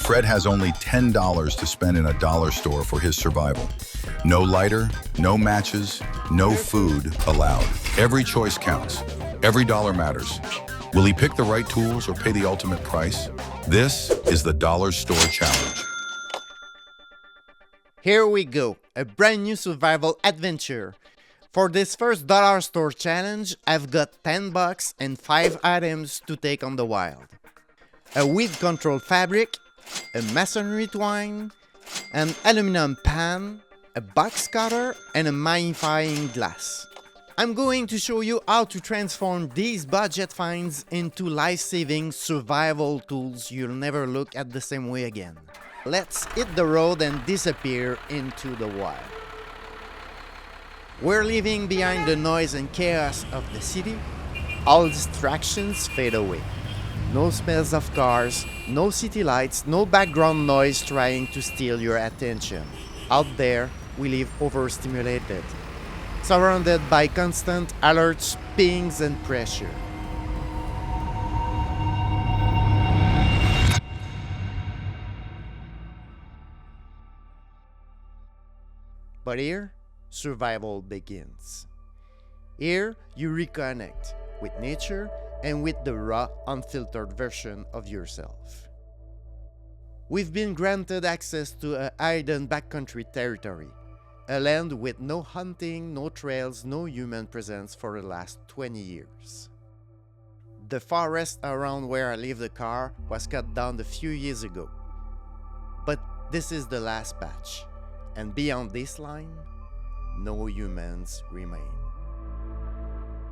Fred has only $10 to spend in a dollar store for his survival. No lighter, no matches, no food allowed. Every choice counts. Every dollar matters. Will he pick the right tools or pay the ultimate price? This is the Dollar Store Challenge. Here we go, a brand new survival adventure. For this first dollar store challenge, I've got $10 and 5 items to take on the wild. A weed control fabric, a masonry twine, an aluminum pan, a box cutter, and a magnifying glass. I'm going to show you how to transform these budget finds into life-saving survival tools you'll never look at the same way again. Let's hit the road and disappear into the wild. We're leaving behind the noise and chaos of the city. All distractions fade away. No smells of cars, no city lights, no background noise trying to steal your attention. Out there, we live overstimulated, surrounded by constant alerts, pings, and pressure. But here, survival begins. Here, you reconnect with nature and with the raw, unfiltered version of yourself. We've been granted access to a hidden backcountry territory, a land with no hunting, no trails, no human presence for the last 20 years. The forest around where I leave the car was cut down a few years ago. But this is the last patch, and beyond this line, no humans remain.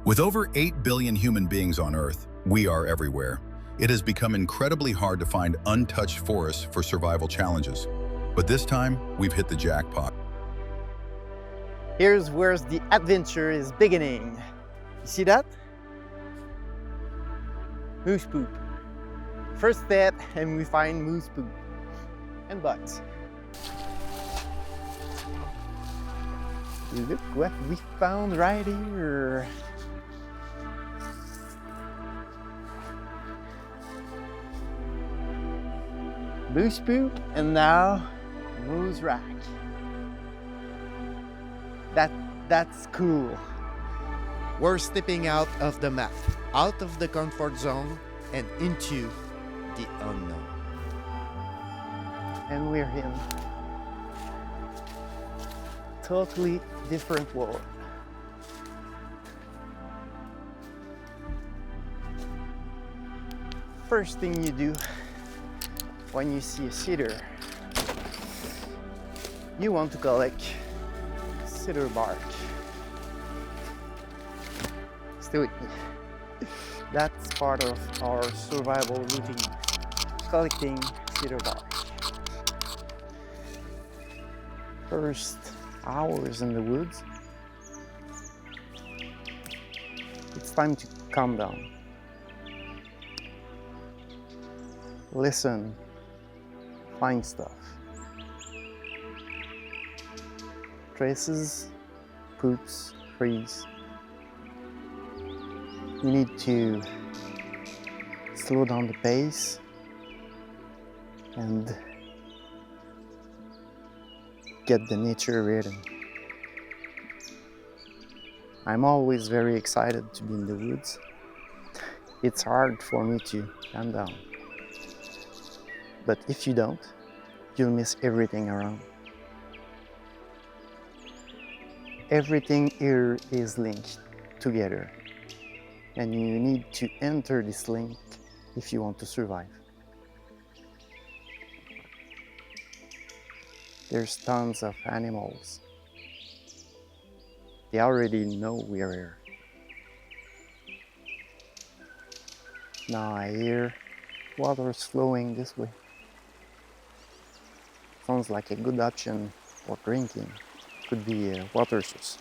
With over 8 billion human beings on Earth, we are everywhere. It has become incredibly hard to find untouched forests for survival challenges. But this time, we've hit the jackpot. Here's where the adventure is beginning. You see that? Moose poop. First step, and we find moose poop and bugs. Look what we found right here. Moose poop, and now moose rack. That's cool. We're stepping out of the map, out of the comfort zone, and into the unknown. And we're in totally different world. First thing you do when you see a cedar, you want to collect cedar bark. Stay with me. That's part of our survival routine, collecting cedar bark. First hours in the woods, it's time to calm down. Listen, find stuff. Traces, poops, trees. You need to slow down the pace and get the nature rhythm. I'm always very excited to be in the woods. It's hard for me to calm down. But if you don't, you'll miss everything around. Everything here is linked together, and you need to enter this link if you want to survive. There's tons of animals. They already know we're here. Now I hear water's flowing this way. Sounds like a good option for drinking. Could be a water source.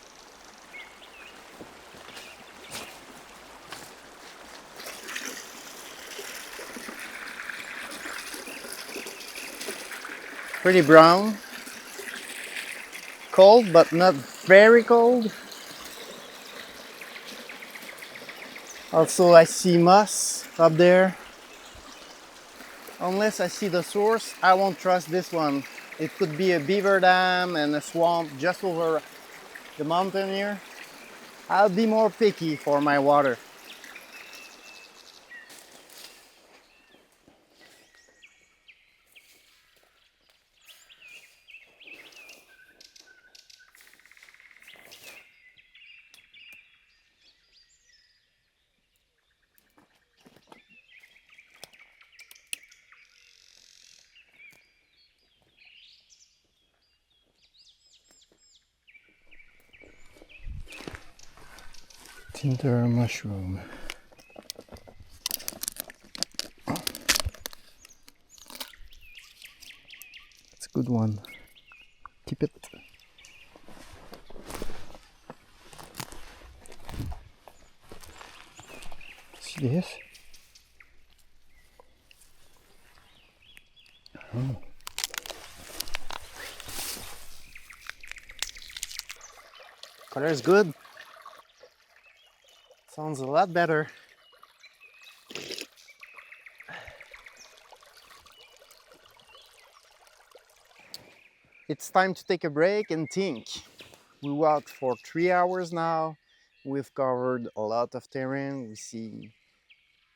Pretty brown. Cold, but not very cold. Also, I see moss up there. Unless I see the source, I won't trust this one. It could be a beaver dam and a swamp just over the mountain here. I'll be more picky for my water. Tinder mushroom. It's a good one. Keep it. See this? Oh. Color is good. Sounds a lot better. It's time to take a break and think. We walked for 3 hours now. We've covered a lot of terrain. We see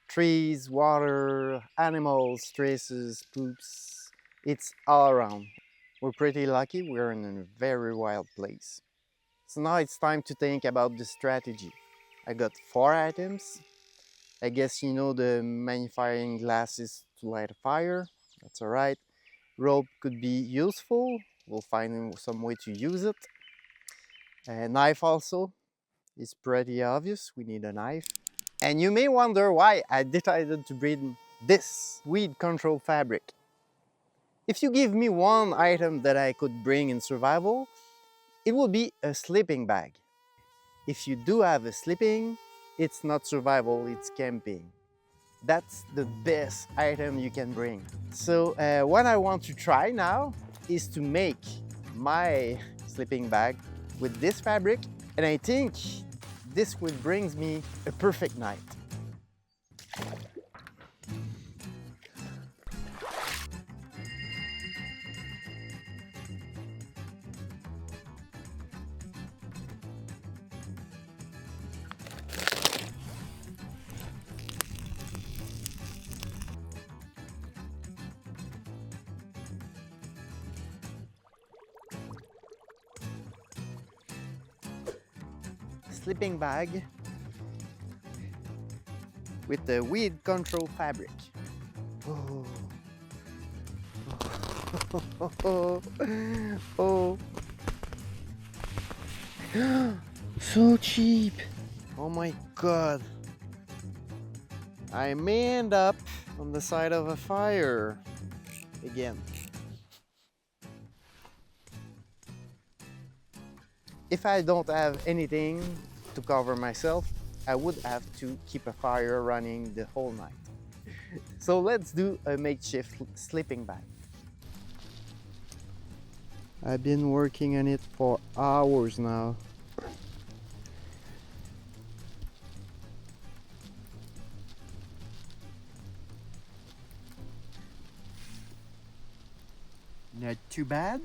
trees, water, animals, traces, poops. It's all around. We're pretty lucky. We're in a very wild place. So now it's time to think about the strategy. I got 4 items. I guess you know the magnifying glasses to light a fire. That's all right. Rope could be useful. We'll find some way to use it. A knife also is pretty obvious. We need a knife. And you may wonder why I decided to bring this weed control fabric. If you give me one item that I could bring in survival, it would be a sleeping bag. If you do have a sleeping, it's not survival, it's camping. That's the best item you can bring. So what I want to try now is to make my sleeping bag with this fabric, and I think this would bring me a perfect night. Sleeping bag with the weed control fabric. Oh. Oh. So cheap. Oh my god. I may end up on the side of a fire again. If I don't have anything to cover myself, I would have to keep a fire running the whole night. So let's do a makeshift sleeping bag. I've been working on it for hours now. Not too bad.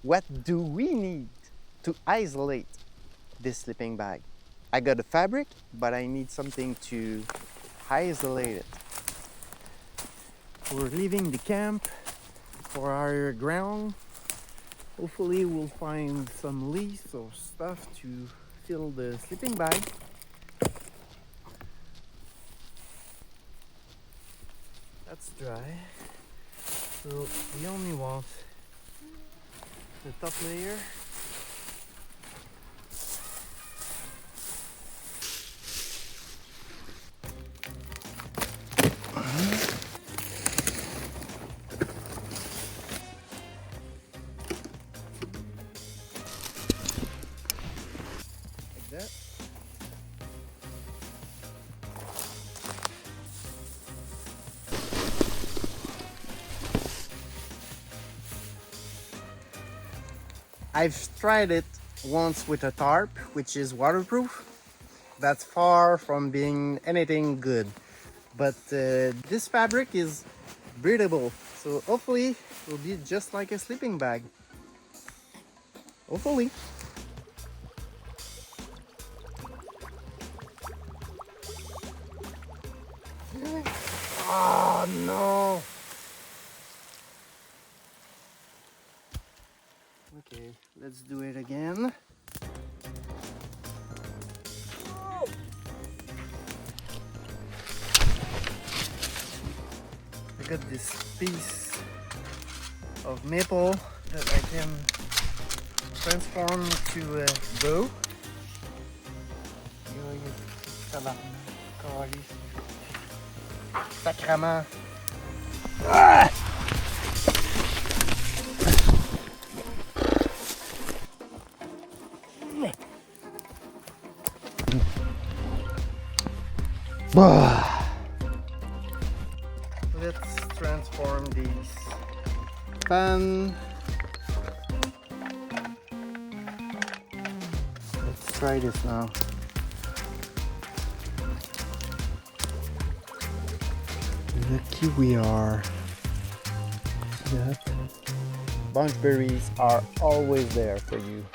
What do we need to isolate this sleeping bag? I got a fabric, but I need something to isolate it. We're leaving the camp for higher ground. Hopefully we'll find some leaves or stuff to fill the sleeping bag. That's dry. So we only want the top layer. Like that. I've tried it once with a tarp, which is waterproof, That's far from being anything good. But this fabric is breathable, so hopefully it will be just like a sleeping bag. Hopefully. Oh no! Okay, let's do it again. I got this piece of maple that I can transform to a bow. Sacrement. Ah! Let's transform these pan. Let's try this now. Lucky we are. See that? Bunch berries are always there for you.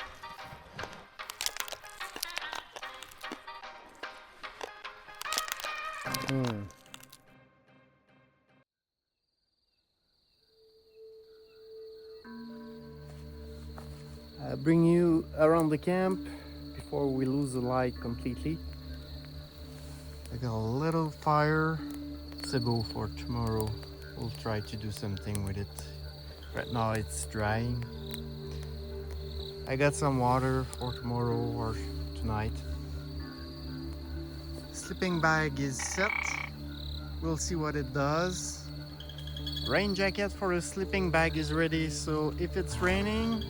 I bring you around the camp before we lose the light completely. I got a little fire. It's a goal for tomorrow. We'll try to do something with it. Right now it's drying. I got some water for tomorrow or tonight. Sleeping bag is set. We'll see what it does. Rain jacket for the sleeping bag is ready, so if it's raining,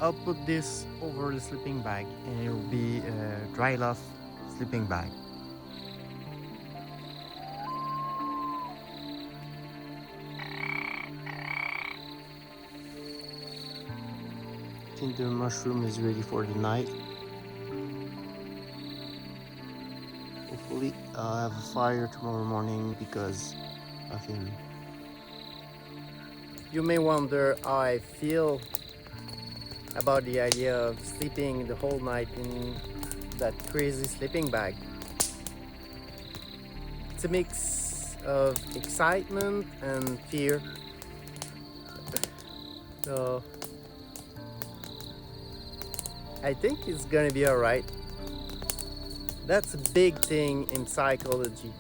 I'll put this over the sleeping bag and it will be a dry cloth sleeping bag. I think the mushroom is ready for the night. Hopefully I'll have a fire tomorrow morning because of him. You may wonder how I feel about the idea of sleeping the whole night in that crazy sleeping bag. It's a mix of excitement and fear. So I think it's gonna be alright. That's a big thing in psychology.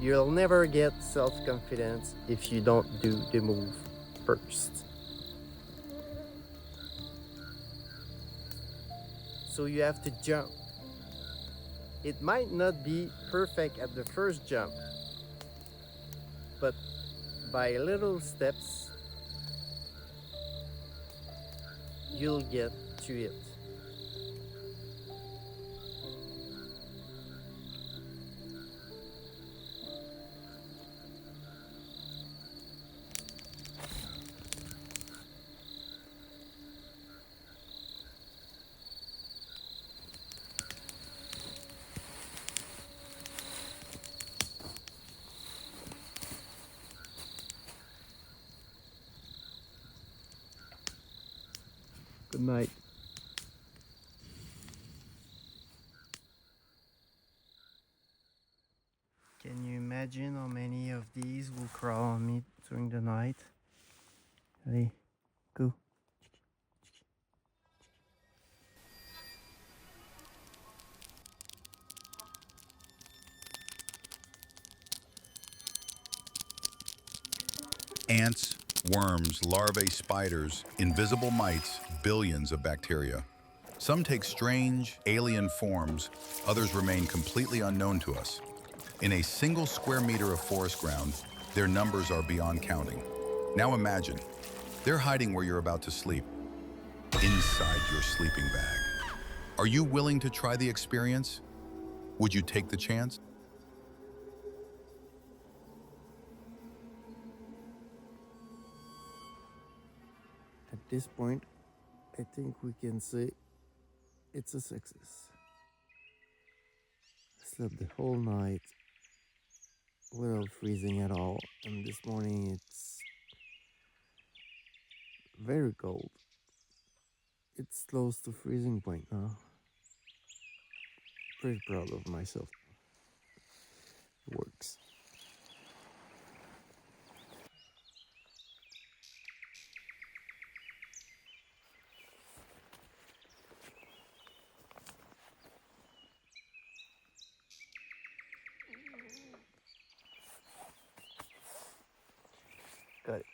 You'll never get self-confidence if you don't do the move first. So you have to jump. It might not be perfect at the first jump, but by little steps, you'll get to it. Good night. Can you imagine how many of these will crawl on me during the night? Allez, go. Ants, worms, larvae, spiders, invisible mites, billions of bacteria. Some take strange, alien forms, others remain completely unknown to us. In a single square meter of forest ground, their numbers are beyond counting. Now imagine, they're hiding where you're about to sleep, inside your sleeping bag. Are you willing to try the experience? Would you take the chance? At this point, I think we can say it's a success. slept the whole night without freezing at all, and this morning it's very cold. It's close to freezing point now. Pretty proud of myself. It works. Got it.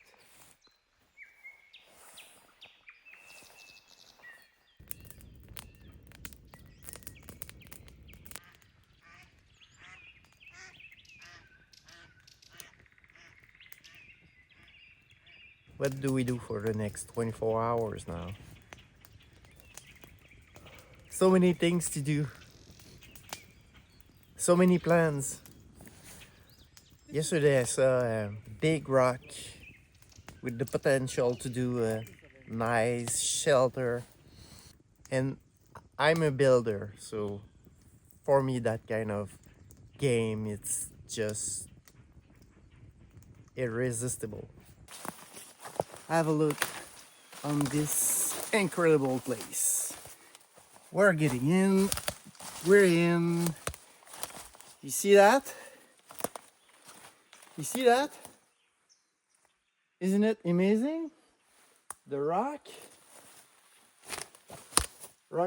What do we do for the next 24 hours now? So many things to do. So many plans. Yesterday I saw a big rock with the potential to do a nice shelter. And I'm a builder, so for me that kind of game, it's just irresistible. Have a look on this incredible place. We're getting in. We're in. You see that? You see that? Isn't it amazing? The rock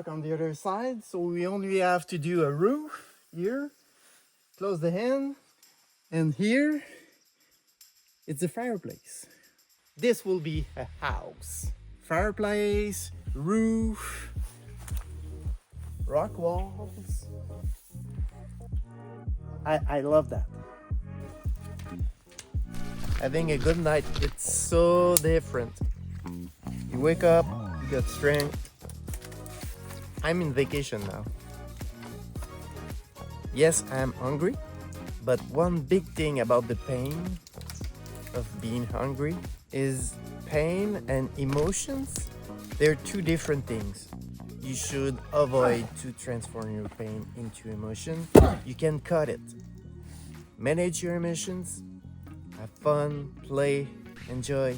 on the other side. So we only have to do a roof here, close the hand, and here it's a fireplace. This will be a house. Fireplace, roof, rock walls. I love that. Having a good night, it's so different. You wake up, you got strength. I'm in vacation now. Yes, I'm hungry, but one big thing about the pain of being hungry is pain and emotions. They're two different things. You should avoid to transform your pain into emotion. You can cut it. Manage your emotions. Have fun, play, enjoy.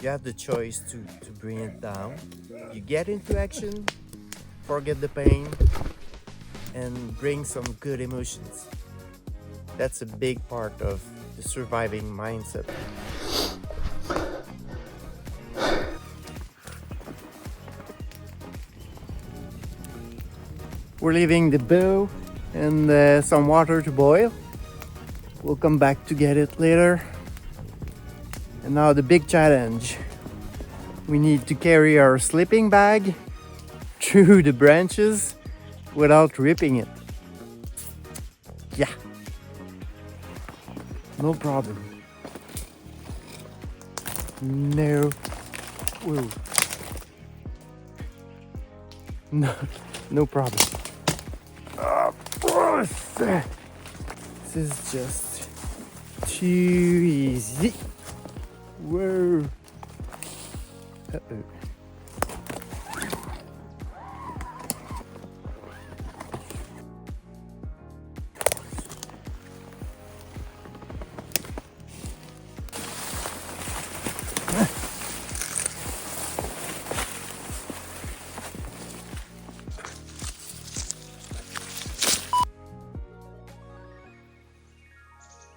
You have the choice to bring it down. You get into action, forget the pain, and bring some good emotions. That's a big part of the surviving mindset. We're leaving the bow and some water to boil. We'll come back to get it later. And now the big challenge. We need to carry our sleeping bag through the branches without ripping it. Yeah. No problem. No. Whoa. No problem. This is just too easy. Whoa. Uh-oh.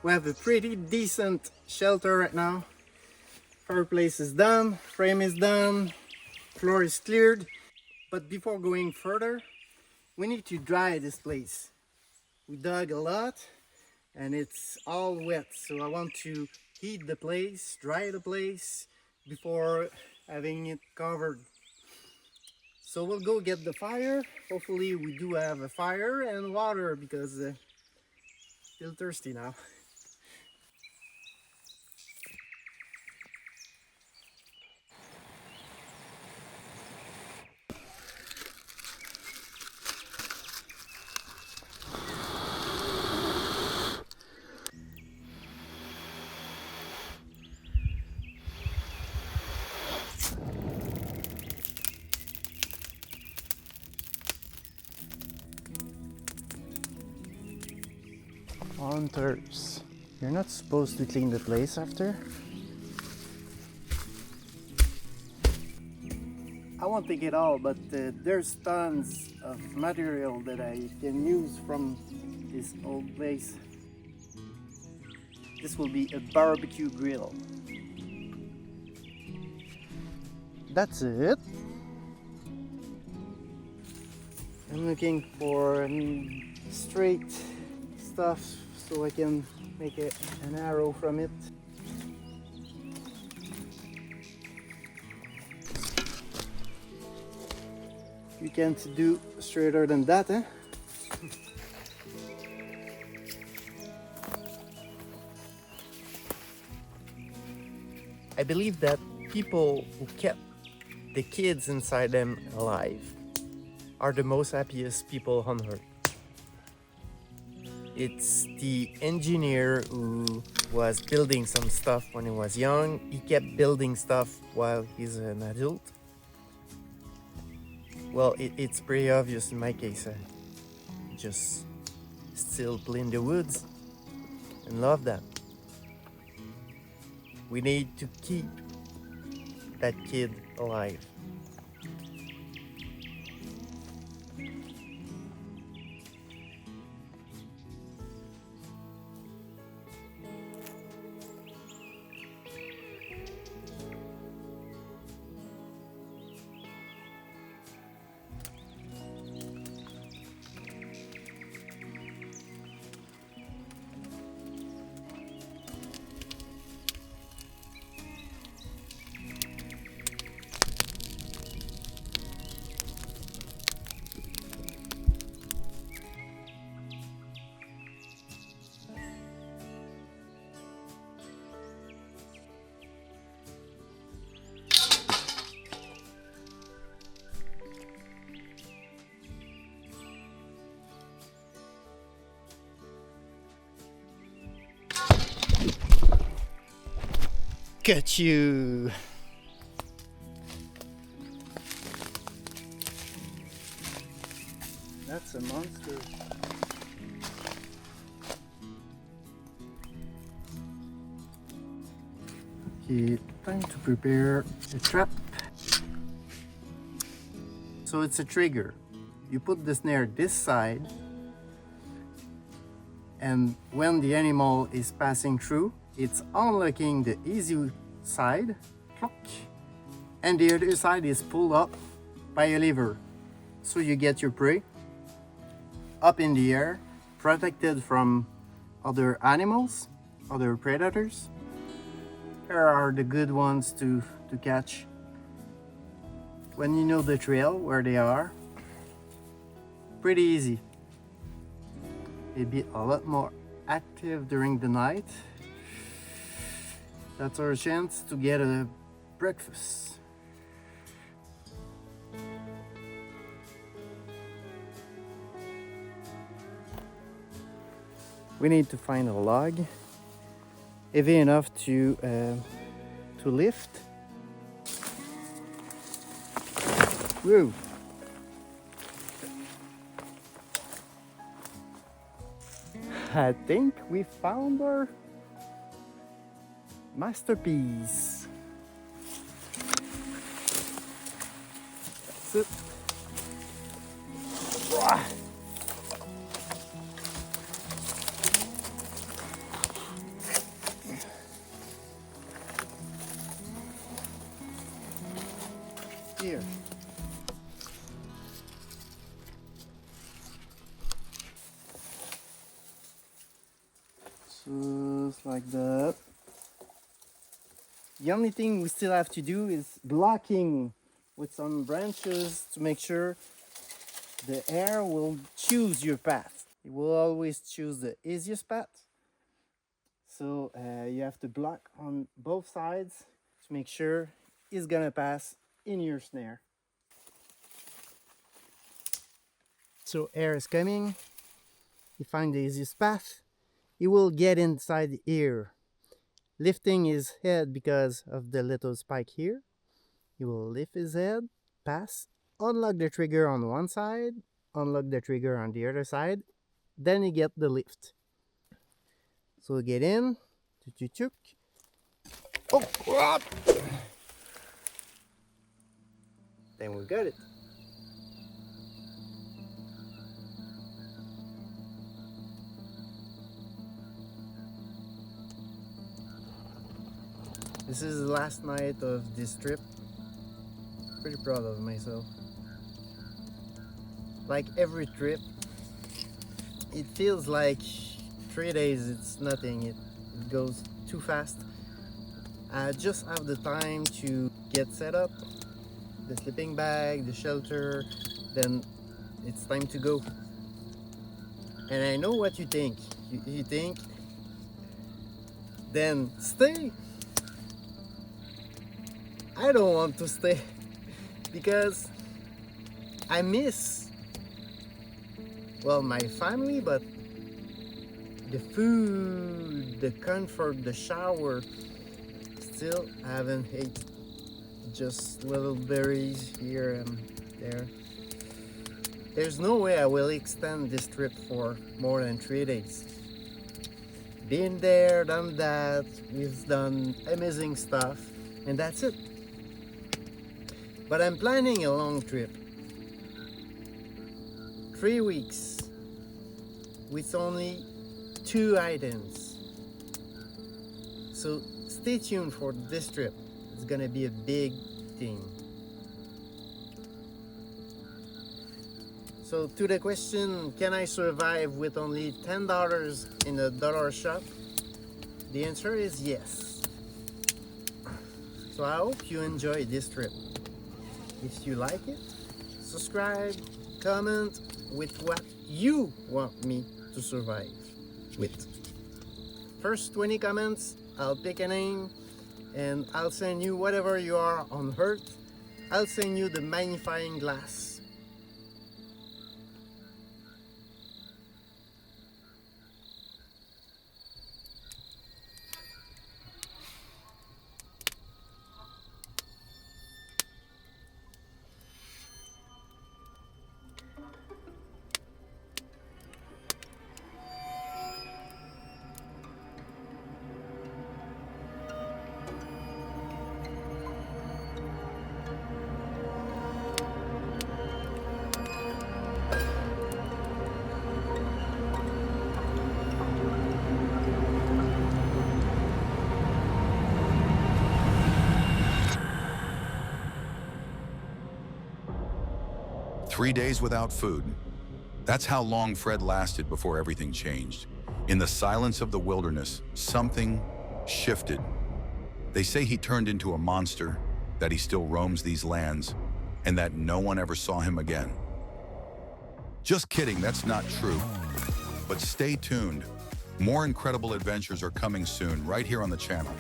We have a pretty decent shelter right now. Fireplace is done, frame is done, floor is cleared. But before going further, we need to dry this place. We dug a lot and it's all wet, so I want to heat the place, dry the place before having it covered. So we'll go get the fire. Hopefully we do have a fire and water because still thirsty now. hunters. You're not supposed to clean the place after. I won't take it all, but there's tons of material that I can use from this old place. This will be a barbecue grill. That's it. I'm looking for straight stuff so I can make an arrow from it. You can't do straighter than that, eh? I believe that people who kept the kids inside them alive are the most happiest people on earth. It's the engineer who was building some stuff when he was young. He kept building stuff while he's an adult. Well, it's pretty obvious in my case. I just still play in the woods and love that. We need to keep that kid alive. Got you! That's a monster. Okay, time to prepare a trap. So it's a trigger. You put the snare this side, and when the animal is passing through, it's unlocking the easy side, clock, and the other side is pulled up by a lever. So you get your prey up in the air, protected from other animals, other predators. Here are the good ones to catch. When you know the trail, where they are, pretty easy. Maybe a lot more active during the night. That's our chance to get a breakfast. We need to find a log heavy enough to lift. Woo! I think we found our masterpiece. That's it. Here. Just like that. The only thing we still have to do is blocking with some branches to make sure the air will choose your path. It will always choose the easiest path. So you have to block on both sides to make sure it's gonna pass in your snare. So air is coming. You find the easiest path. He will get inside the ear, lifting his head because of the little spike here. He will lift his head, pass, unlock the trigger on one side, unlock the trigger on the other side, then you get the lift. So we get in. Chuk. Oh, what? Then we got it. This is the last night of this trip. Pretty proud of myself. Like every trip, it feels like 3 days, it's nothing. It goes too fast. I just have the time to get set up, the sleeping bag, the shelter, then it's time to go. And I know what you think. You think, then stay. I don't want to stay because I miss, well, my family, but the food, the comfort, the shower, still I haven't ate. Just little berries here and there. There's no way I will extend this trip for more than 3 days. Been there, done that, we've done amazing stuff, and that's it. But I'm planning a long trip. 3 weeks with only 2 items. So stay tuned for this trip. It's gonna be a big thing. So to the question, can I survive with only $10 in a dollar shop? The answer is yes. So I hope you enjoy this trip. If you like it, subscribe, comment with what you want me to survive with. First 20 comments, I'll pick a name and I'll send you whatever you are on Earth. I'll send you the magnifying glass. Three days without food. That's how long Fred lasted before everything changed. In the silence of the wilderness, something shifted. They say he turned into a monster, that he still roams these lands, and that no one ever saw him again. Just kidding, that's not true. But stay tuned. More incredible adventures are coming soon, right here on the channel.